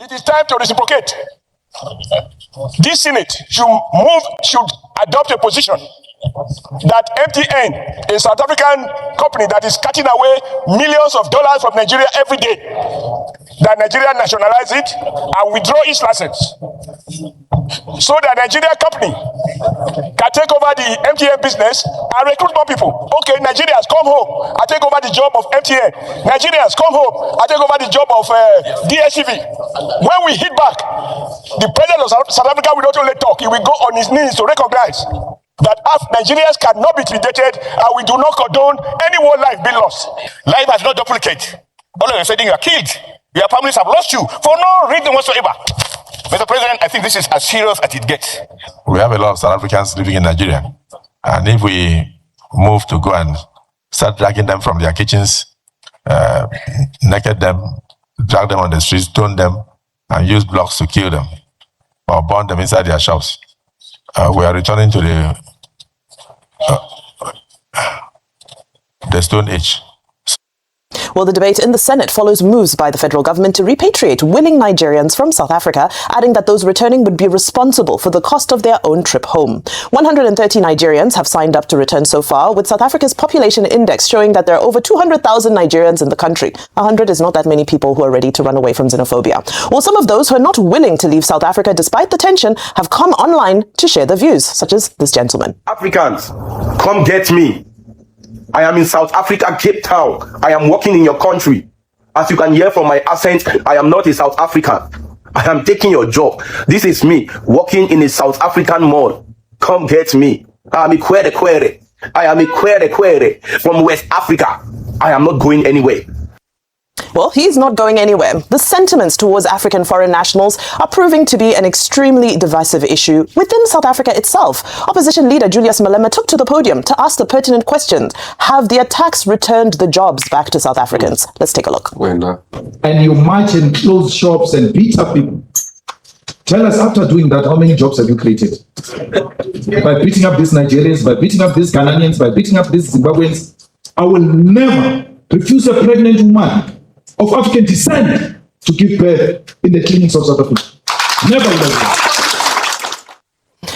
It is time to reciprocate. This Senate should adopt a position that MTN, a South African company that is cutting away millions of dollars from Nigeria every day, that Nigeria nationalize it and withdraw its license, so that Nigerian company can take over the MTN business and recruit more people. Okay, Nigerians, come home. I take over the job of MTN. Nigerians, come home. I take over the job of DSTV. When we hit back, the president of South Africa will not only talk, he will go on his knees to recognize that Nigerians cannot be treated, and we do not condone any one life being lost. Life has no duplicate. All of a sudden you are killed. Your families have lost you for no reason whatsoever. Mr. President, I think this is as serious as it gets. We have a lot of South Africans living in Nigeria. And if we move to go and start dragging them from their kitchens, naked them, drag them on the streets, stone them, and use blocks to kill them, or burn them inside their shops, we are returning to the Stone Age. Well, the debate in the Senate follows moves by the federal government to repatriate willing Nigerians from South Africa, adding that those returning would be responsible for the cost of their own trip home. 130 Nigerians have signed up to return so far, with South Africa's population index showing that there are over 200,000 Nigerians in the country. 100 is not that many people who are ready to run away from xenophobia. Well, some of those who are not willing to leave South Africa despite the tension have come online to share their views, such as this gentleman. Africans, come get me. I am in South Africa, Cape Town. I am working in your country. As you can hear from my accent, I am not a South African. I am taking your job. This is me working in a South African mall. Come get me. I am a quere. I am a quere from West Africa. I am not going anywhere. Well, he's not going anywhere. The sentiments towards African foreign nationals are proving to be an extremely divisive issue within South Africa itself. Opposition leader Julius Malema took to the podium to ask the pertinent questions. Have the attacks returned the jobs back to South Africans? Let's take a look. And you march and close shops and beat up people. Tell us, after doing that, how many jobs have you created? By beating up these Nigerians, by beating up these Ghanaians, by beating up these Zimbabweans. I will never refuse a pregnant woman of African descent to give birth in the clinics of South Africa. Never will.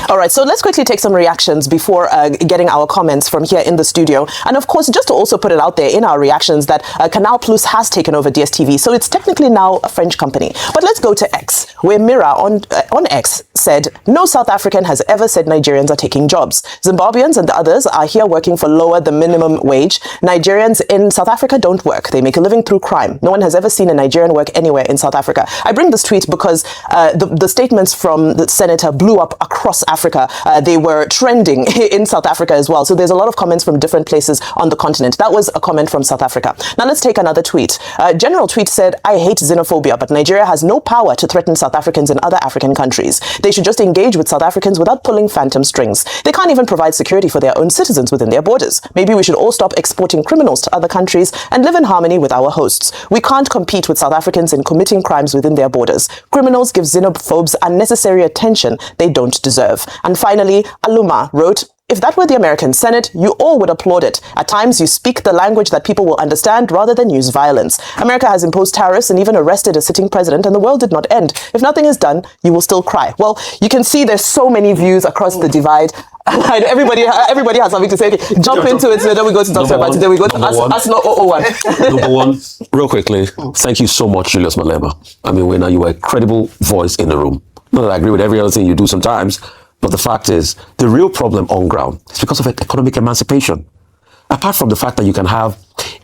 All right, so let's quickly take some reactions before getting our comments from here in the studio. And of course, just to also put it out there in our reactions that Canal Plus has taken over DSTV, so it's technically now a French company. But let's go to X, where Mira on X said, no South African has ever said Nigerians are taking jobs. Zimbabweans and others are here working for lower than minimum wage. Nigerians in South Africa don't work. They make a living through crime. No one has ever seen a Nigerian work anywhere in South Africa. I bring this tweet because the statements from the senator blew up across Africa. They were trending in South Africa as well. So there's a lot of comments from different places on the continent. That was a comment from South Africa. Now let's take another tweet. General Tweet said, I hate xenophobia, but Nigeria has no power to threaten South Africans in other African countries. They should just engage with South Africans without pulling phantom strings. They can't even provide security for their own citizens within their borders. Maybe we should all stop exporting criminals to other countries and live in harmony with our hosts. We can't compete with South Africans in committing crimes within their borders. Criminals give xenophobes unnecessary attention they don't deserve. And finally, Aluma wrote, if that were the American Senate, you all would applaud it. At times, you speak the language that people will understand rather than use violence. America has imposed tariffs and even arrested a sitting president, and the world did not end. If nothing is done, you will still cry. Well, you can see there's so many views across the divide. Everybody has something to say. Okay, jump into it, so then we go to Dr. Abati, then we go to Arsenal 001. Number one, real quickly, thank you so much, Julius Malema. I mean, you were a credible voice in the room. Not that I agree with every other thing you do sometimes, but the fact is, the real problem on ground is because of economic emancipation. Apart from the fact that you can have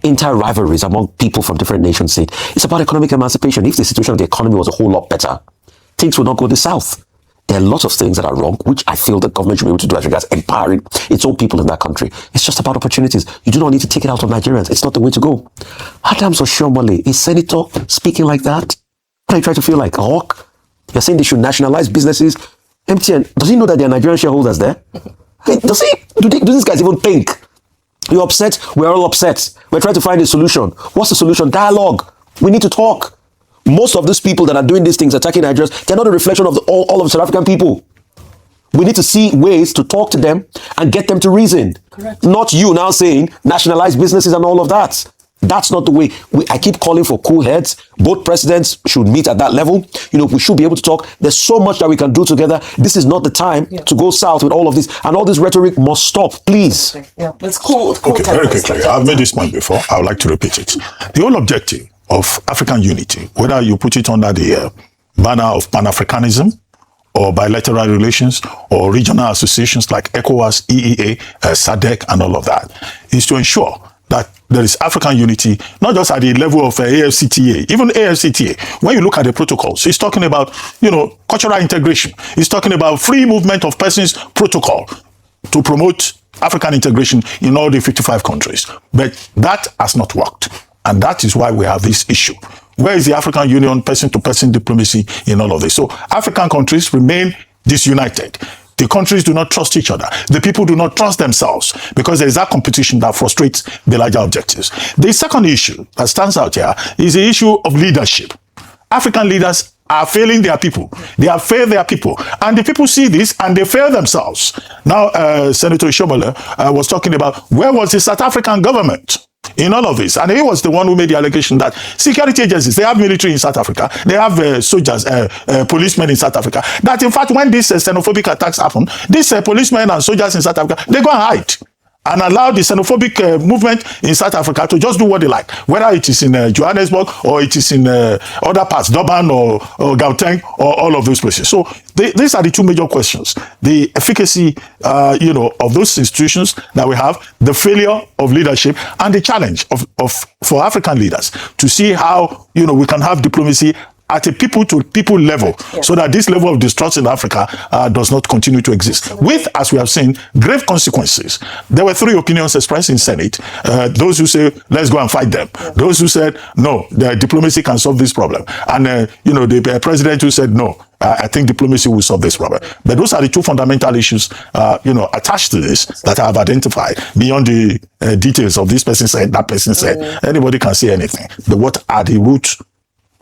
inter-rivalries among people from different nation states, it's about economic emancipation. If the situation of the economy was a whole lot better, things would not go south. There are lots of things that are wrong, which I feel the government should be able to do as regards empowering its own people in that country. It's just about opportunities. You do not need to take it out of Nigerians. It's not the way to go. Adams Oshiomhole, a senator speaking like that? What are you trying to feel like, a hawk? You're saying they should nationalize businesses? MTN, does he know that there are Nigerian shareholders there? Do these guys even think? You're upset? We're all upset. We're trying to find a solution. What's the solution? Dialogue. We need to talk. Most of these people that are doing these things, attacking Nigerians, they're not a reflection of all of the South African people. We need to see ways to talk to them and get them to reason. Correct. Not you now saying nationalize businesses and all of that. That's not the way. I keep calling for cool heads. Both presidents should meet at that level. We should be able to talk. There's so much that we can do together. This is not the time to go south with all of this. And all this rhetoric must stop, please. Yeah, it's cool. Okay, very quickly. I've made this point before. I would like to repeat it. The whole objective of African unity, whether you put it under the banner of Pan-Africanism, or bilateral relations, or regional associations like ECOWAS, EEA, SADC, and all of that, is to ensure that there is African unity, not just at the level of AFCTA, even AFCTA. When you look at the protocols, it's talking about, cultural integration. It's talking about free movement of persons protocol to promote African integration in all the 55 countries. But that has not worked. And that is why we have this issue. Where is the African Union person-to-person diplomacy in all of this? So African countries remain disunited. The countries do not trust each other. The people do not trust themselves because there is that competition that frustrates the larger objectives. The second issue that stands out here is the issue of leadership. African leaders are failing their people. They have failed their people. And the people see this and they fail themselves. Now, Senator Oshiomhole was talking about where was the South African government in all of this, and he was the one who made the allegation that security agencies, they have military in South Africa, they have soldiers, policemen in South Africa, that in fact when these xenophobic attacks happen, these policemen and soldiers in South Africa, they go and hide and allow the xenophobic movement in South Africa to just do what they like, whether it is in Johannesburg or it is in other parts, Durban or Gauteng or all of those places. So these are the two major questions: the efficacy, of those institutions that we have, the failure of leadership, and the challenge for African leaders to see how we can have diplomacy at a people-to-people level, so that this level of distrust in Africa does not continue to exist. With, as we have seen, grave consequences. There were 3 opinions expressed in Senate. Those who say, let's go and fight them. Those who said, no, the diplomacy can solve this problem. And, the president who said, no, I think diplomacy will solve this problem. But those are the 2 fundamental issues, attached to this that I have identified beyond the details of this person said, that person said. Anybody can say anything. But what are the root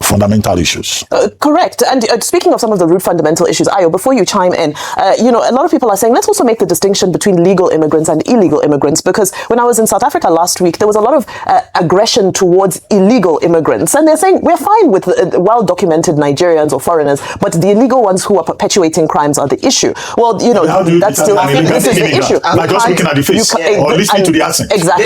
fundamental issues? Correct. And speaking of some of the root fundamental issues, Ayo, before you chime in, a lot of people are saying, let's also make the distinction between legal immigrants and illegal immigrants, because when I was in South Africa last week, there was a lot of aggression towards illegal immigrants. And they're saying, we're fine with well-documented Nigerians or foreigners, but the illegal ones who are perpetuating crimes are the issue. Well, that's still, this is the issue. Like just looking at the face or listening to the accent. Exactly.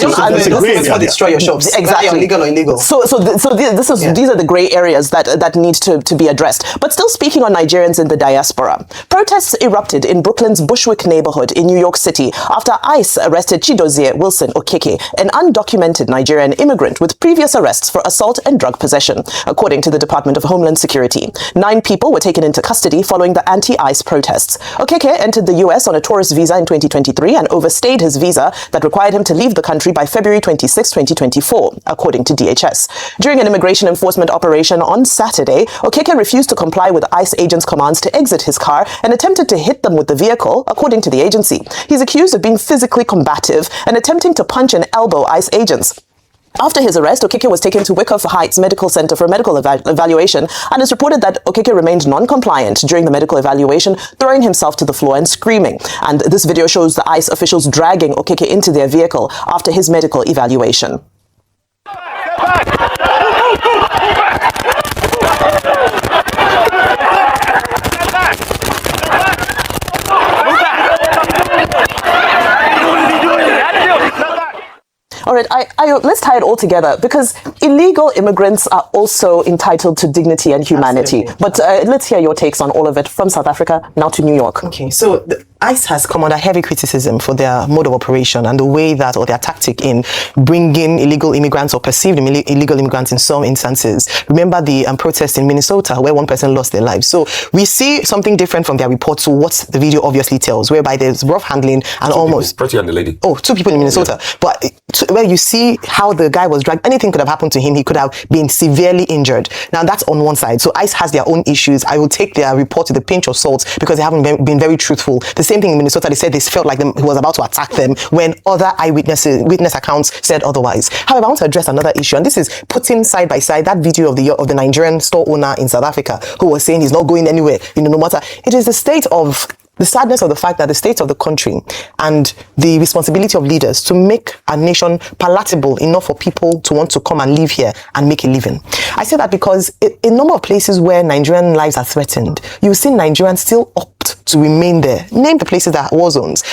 This is destroy your shops. Exactly. Legal or illegal. So these are the grey areas that need to be addressed. But still speaking on Nigerians in the diaspora, protests erupted in Brooklyn's Bushwick neighborhood in New York City after ICE arrested Chidozie Wilson Okeke, an undocumented Nigerian immigrant with previous arrests for assault and drug possession, according to the Department of Homeland Security. 9 people were taken into custody following the anti-ICE protests. Okeke entered the US on a tourist visa in 2023 and overstayed his visa that required him to leave the country by February 26, 2024, according to DHS. During an immigration enforcement operation on Saturday, Okeke refused to comply with ICE agents' commands to exit his car and attempted to hit them with the vehicle, according to the agency. He's accused of being physically combative and attempting to punch and elbow ICE agents. After his arrest, Okeke was taken to Wyckoff Heights Medical Center for medical evaluation, and it's reported that Okeke remained non-compliant during the medical evaluation, throwing himself to the floor and screaming. And this video shows the ICE officials dragging Okeke into their vehicle after his medical evaluation. All right, let's tie it all together, because illegal immigrants are also entitled to dignity and humanity. Absolutely. But let's hear your takes on all of it from South Africa now to New York. Okay, so ICE has come under heavy criticism for their mode of operation and the way that, or their tactic in bringing illegal immigrants or perceived illegal immigrants in some instances. Remember the protest in Minnesota where 1 person lost their life. So we see something different from their report to what the video obviously tells, whereby there's rough handling and almost... Pretty and the lady. Oh, 2 people in Minnesota. Yeah. But where you see how the guy was dragged, anything could have happened to him. He could have been severely injured. Now that's on one side. So ICE has their own issues. I will take their report with a pinch of salt because they haven't been very truthful. The same thing in Minnesota, they said they felt like he was about to attack them when other witness accounts said otherwise. However, I want to address another issue, and this is putting side by side that video of the Nigerian store owner in South Africa who was saying he's not going anywhere, no matter. It is the state of the sadness of the fact that the state of the country and the responsibility of leaders to make our nation palatable enough for people to want to come and live here and make a living. I say that because in a number of places where Nigerian lives are threatened, you see Nigerians still opt to remain there. Name the places that are war zones.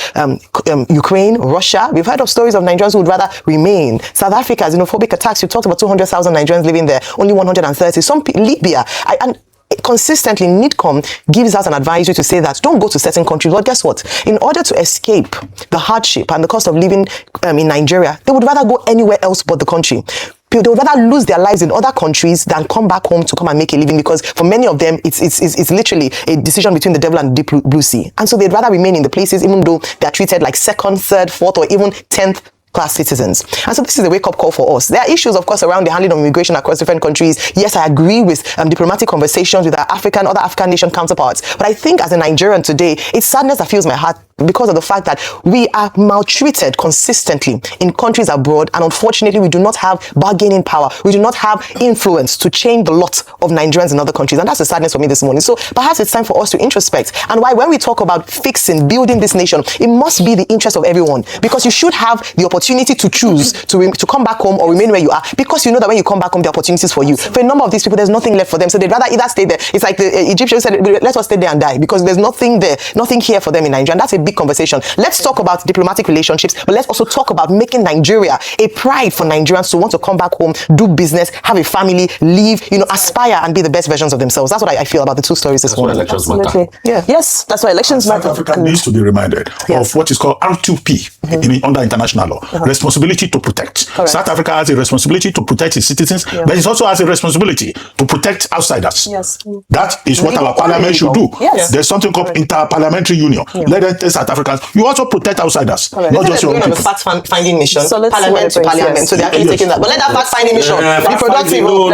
Ukraine, Russia. We've heard of stories of Nigerians who would rather remain. South Africa, xenophobic attacks. You talked about 200,000 Nigerians living there. Only 130. Libya. And consistently, NIDCOM gives out an advisory to say that don't go to certain countries. But guess what? In order to escape the hardship and the cost of living in Nigeria, they would rather go anywhere else but the country. They would rather lose their lives in other countries than come back home to come and make a living, because for many of them, it's literally a decision between the devil and the deep blue sea. And so they'd rather remain in the places, even though they're treated like second, third, fourth, or even 10th class citizens. And so this is a wake-up call for us. There are issues, of course, around the handling of immigration across different countries. Yes, I agree with diplomatic conversations with our other African nation counterparts. But I think as a Nigerian today, it's sadness that fills my heart because of the fact that we are maltreated consistently in countries abroad, and unfortunately we do not have bargaining power. We do not have influence to change the lot of Nigerians in other countries, and that's the sadness for me this morning. So perhaps it's time for us to introspect, and why when we talk about fixing, building this nation, it must be the interest of everyone, because you should have the opportunity to choose to come back home or remain where you are, because you know that when you come back home, there are opportunities for you. For a number of these people, there's nothing left for them, so they'd rather either stay there. It's like the Egyptians said, let us stay there and die, because there's nothing there, nothing here for them in Nigeria, and that's a big conversation. Let's talk about diplomatic relationships, but let's also talk about making Nigeria a pride for Nigerians to want to come back home, do business, have a family, live, aspire and be the best versions of themselves. That's what I feel about the two stories this morning. Absolutely. Yeah. Yes, that's why elections matter. South Africa needs to be reminded of what is called R2P under international law. Responsibility to protect. Correct. South Africa has a responsibility to protect its citizens, but it also has a responsibility to protect outsiders. Yes. That is what our parliament should do. Yes. There's something called inter-parliamentary union. Let them tell South Africans, you also protect outsiders, not just your own people. Fact-finding mission, So let's parliament to parliament. So they're actually taking that. But let that fact-finding mission be productive. No.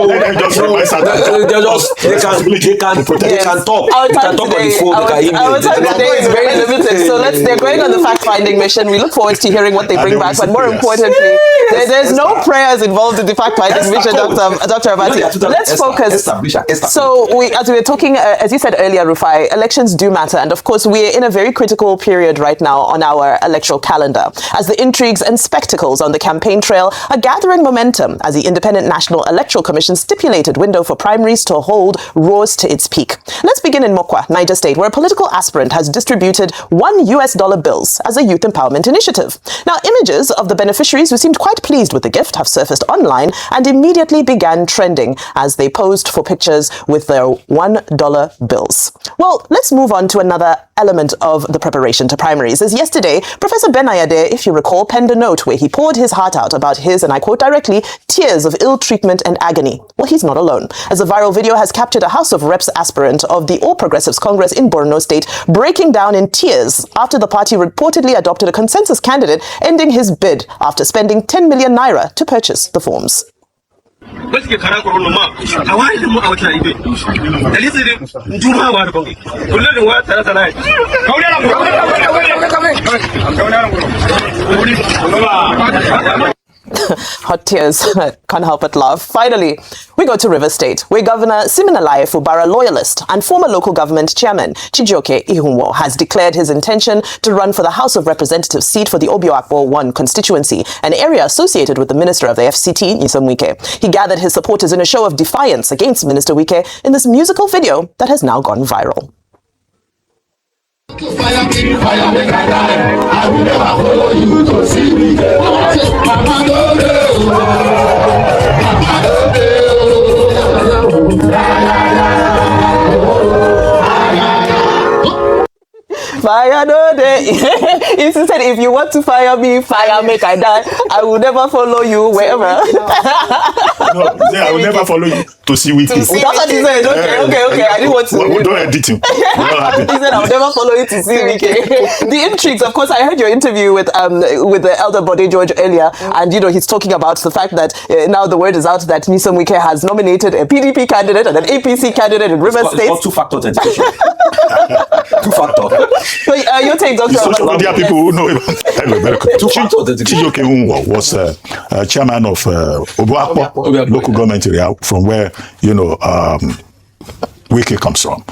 Let them just remind South Africans. They can talk. Our They time can talk on the today, phone. They can email. our time today is very limited, so they're going on the fact-finding mission. We look forward to hearing what they bring back, but more importantly, there's no prayers involved in the fact-finding mission, Dr. Abati. Let's focus. So as we were talking, as you said earlier, Rufai, elections do matter, and of course we're in a very critical period right now on our electoral calendar, as the intrigues and spectacles on the campaign trail are gathering momentum as the Independent National Electoral Commission stipulated window for primaries to hold rose to its peak. Let's begin in Mokwa, Niger State, where a political aspirant has distributed $1 bills as a youth empowerment initiative. Now, images of the beneficiaries who seemed quite pleased with the gift have surfaced online and immediately began trending as they posed for pictures with their $1 bills. Well, let's move on to another element of the preparation to primaries. As yesterday, Professor Ben Ayade, if you recall, penned a note where he poured his heart out about his, and I quote directly, tears of ill treatment and agony. Well, he's not alone, as a viral video has captured a House of Reps aspirant of the All Progressives Congress in Borno State breaking down in tears after the party reportedly adopted a consensus candidate, ending his bid after spending 10 million naira to purchase the forms. Hot tears, can't help but laugh. Finally, we go to River State, where Governor Siminalayi Fubara, loyalist and former local government chairman Chijioke Ihunwo, has declared his intention to run for the House of Representatives seat for the Obioakpo 1 constituency, an area associated with the Minister of the FCT, Nyesom Wike. He gathered his supporters in a show of defiance against Minister Wike in this musical video that has now gone viral. Fire make I die. I will never follow you to see me. Mama no dey. Fire no day. He said, if you want to fire me, fire make I die. I will never follow you wherever. No, I will never follow you to see Wiki. That's what he said. Okay. I didn't want to. Don't edit him. He said, I will never follow you to see Wiki. The intrigues, of course, I heard your interview with the elder Bode George earlier, and he's talking about the fact that now the word is out that Nyesom Wike has nominated a PDP candidate and an APC candidate in River State. It's two-factor authentication. Two-factor. So, your take, Dr. Social media people who know him. Chijioke Ihunwo was chairman of Obioakpo local government area, from where we Wiki comes from.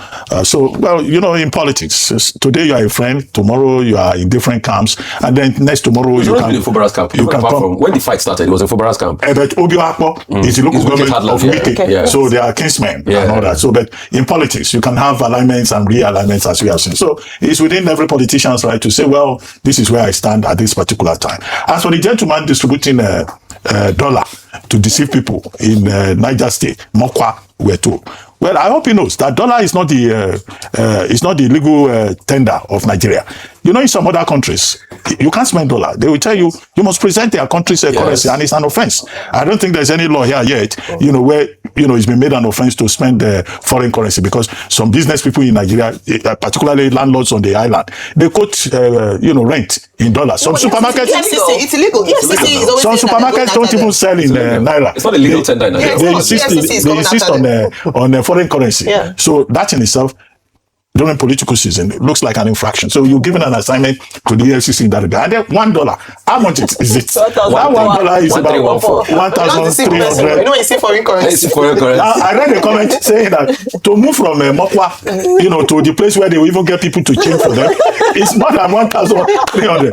Well, in politics, today you are a friend, tomorrow you are in different camps, and then next tomorrow you can... Fubara's camp. You can come. When the fight started, it was in Fubara's camp. But Obio Akpo is the local government of Wiki, so they are kinsmen and all that. So, but in politics, you can have alignments and realignments as we have seen. So it's within every politician's right to say, well, this is where I stand at this particular time. As for the gentleman distributing dollar to deceive people in Niger State, Mokwa, we're told. Well, I hope he knows that dollar is not the legal tender of Nigeria. In some other countries, you can't spend dollar. They will tell you must present their country's currency, and it's an offense. I don't think there's any law here yet, where it's been made an offense to spend foreign currency, because some business people in Nigeria, particularly landlords on the island, they quote rent in dollars. Some supermarkets, it's illegal. Yes, some supermarkets don't even sell in naira. It's not a legal tender in Nigeria. They insist on foreign currency. Yeah. So that in itself, during political season, it looks like an infraction. So you're given an assignment to the EFCC in that regard. And then $1, how much is it? That $1 is about 1,300. You see foreign currency. Now, I read a comment saying that to move from Mokwa, to the place where they will even get people to change for them, it's more than 1,300.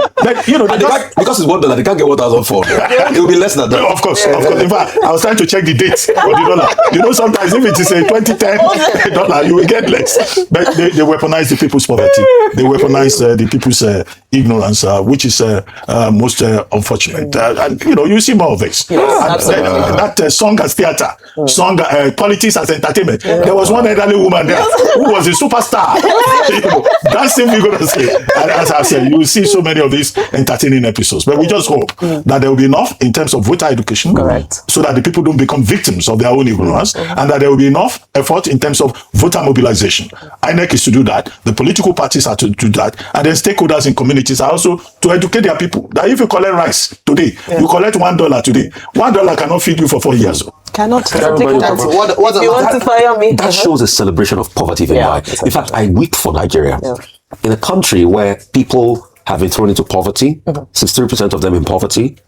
Because it's $1, they can't get 1,400. It will be less than that. Of course. In fact, I was trying to check the date for the dollar. Sometimes if it is a 2010 dollar, you will get less. But they weaponize the people's poverty. They weaponize the people's ignorance, which is most unfortunate. And you see more of this. Yes, that song as theater, song politics as entertainment. There was one elderly woman there who was a superstar. Dancing vigorously. And as I said, you will see so many of these entertaining episodes. But we just hope that there will be enough in terms of voter education, so that the people don't become victims of their own ignorance, and that there will be enough effort in terms of voter mobilization. INEC is to do that. The political parties are to do that, and then stakeholders in communities are also to educate their people that if you collect rice today, you collect $1 today. $1 cannot feed you for 4 years. Cannot. That shows a celebration of poverty very high. In fact, I weep for Nigeria. In a country where people have been thrown into poverty, 63% of them in poverty,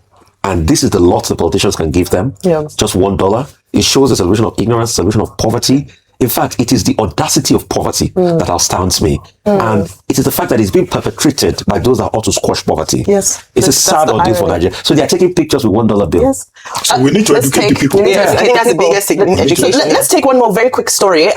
and this is the lot the politicians can give them, just $1. It shows a celebration of ignorance, a celebration of poverty. In fact, it is the audacity of poverty that astounds me. And it is the fact that it's being perpetrated by those that ought to squash poverty. Yes. It's a sad ordeal for Nigeria. So they are taking pictures with $1 bill. Yes. So we need to educate the people. I think that's the biggest thing. Education. Let's take one more very quick story.